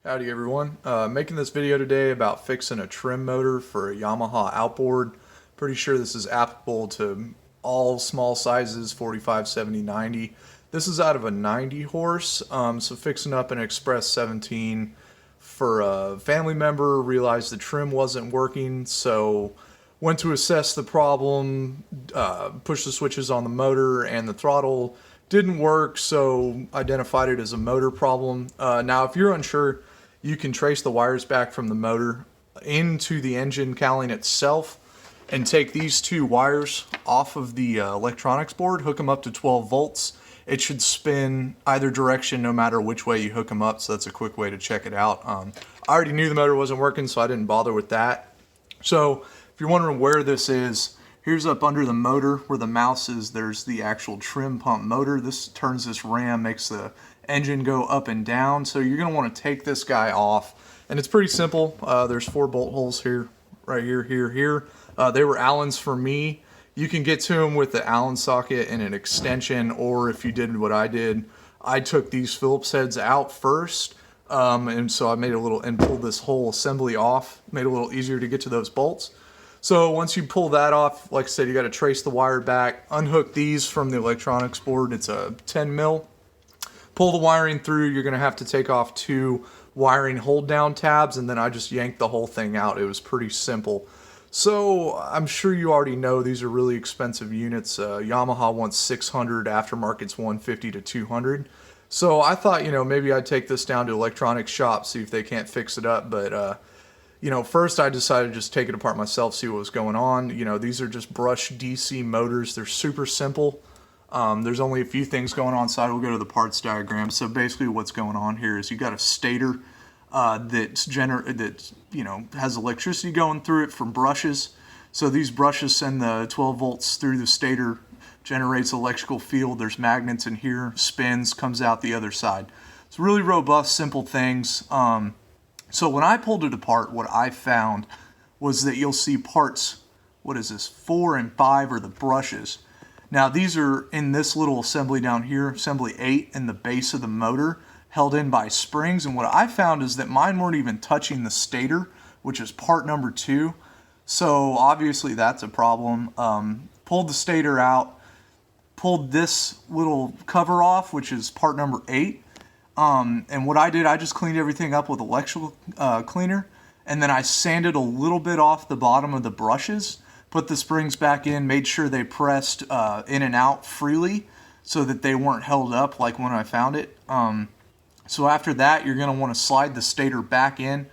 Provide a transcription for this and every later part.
Howdy everyone. Making this video today about fixing a trim motor for a Yamaha Outboard. Pretty sure this is applicable to all small sizes, 45, 70, 90. This is out of a 90 horse, so fixing up an Express 17 for a family member. Realized the trim wasn't working, so went to assess the problem, pushed the switches on the motor and the throttle didn't work, so identified it as a motor problem. Now if you're unsure, you can trace the wires back from the motor into the engine cowling itself and take these two wires off of the electronics board, hook them up to 12 volts. It should spin either direction no matter which way you hook them up, so that's a quick way to check it out. I already knew the motor wasn't working, so I didn't bother with that. So if you're wondering where this is, here's up under the motor where the mouse is. There's the actual trim pump motor. This turns this ram, makes the engine go up and down. So you're going to want to take this guy off. And it's pretty simple. There's 4 bolt holes here, right here, here. They were Allen's for me. You can get to them with the Allen socket and an extension, or if you did what I did, I took these Phillips heads out first. And so I made a little, and pulled this whole assembly off, made it a little easier to get to those bolts. So once you pull that off, like I said, you got to trace the wire back, unhook these from the electronics board. It's a 10 mil. Pull the wiring through. You're going to have to take off 2 wiring hold down tabs, and then I just yanked the whole thing out. It was pretty simple. So I'm sure you already know these are really expensive units. Yamaha wants 600, aftermarket's 150 to 200. So I thought, maybe I'd take this down to electronics shop, see if they can't fix it up, but first I decided to just take it apart myself, see what was going on. These are just brushed DC motors. They're super simple. There's only a few things going on inside. We'll go to the parts diagram. So basically what's going on here is you got a stator that has electricity going through it from brushes. So these brushes send the 12 volts through the stator, generates electrical field. There's magnets in here, spins, comes out the other side. It's really robust, simple things. So when I pulled it apart, what I found was that you'll see parts, 4 and 5 are the brushes. Now these are in this little assembly down here, assembly 8, in the base of the motor, held in by springs. And what I found is that mine weren't even touching the stator, which is part number 2. So obviously that's a problem. Pulled the stator out, pulled this little cover off, which is part number 8. And what I did, I just cleaned everything up with electrical cleaner, and then I sanded a little bit off the bottom of the brushes, put the springs back in, made sure they pressed in and out freely so that they weren't held up like when I found it. So after that, you're going to want to slide the stator back in.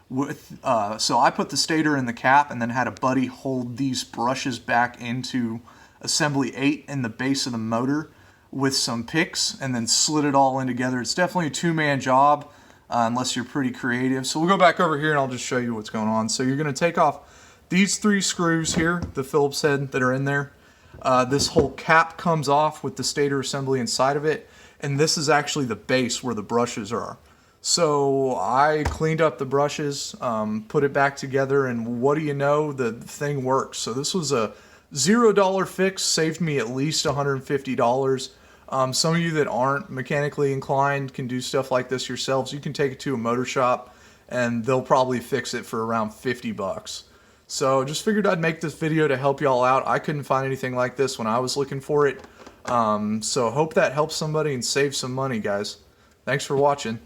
So I put the stator in the cap and then had a buddy hold these brushes back into assembly 8 in the base of the motor with some picks, and then slid it all in together. It's definitely a 2-man job unless you're pretty creative. So we'll go back over here and I'll just show you what's going on. So you're going to take off these 3 screws here, the Phillips head that are in there. This whole cap comes off with the stator assembly inside of it, and this is actually the base where the brushes are. So I cleaned up the brushes, put it back together, and what do you know, the thing works. So this was a $0 fix, saved me at least $150. Some of you that aren't mechanically inclined can do stuff like this yourselves. You can take it to a motor shop and they'll probably fix it for around 50 bucks. So just figured I'd make this video to help y'all out. I couldn't find anything like this when I was looking for it. So hope that helps somebody and saves some money, guys. Thanks for watching.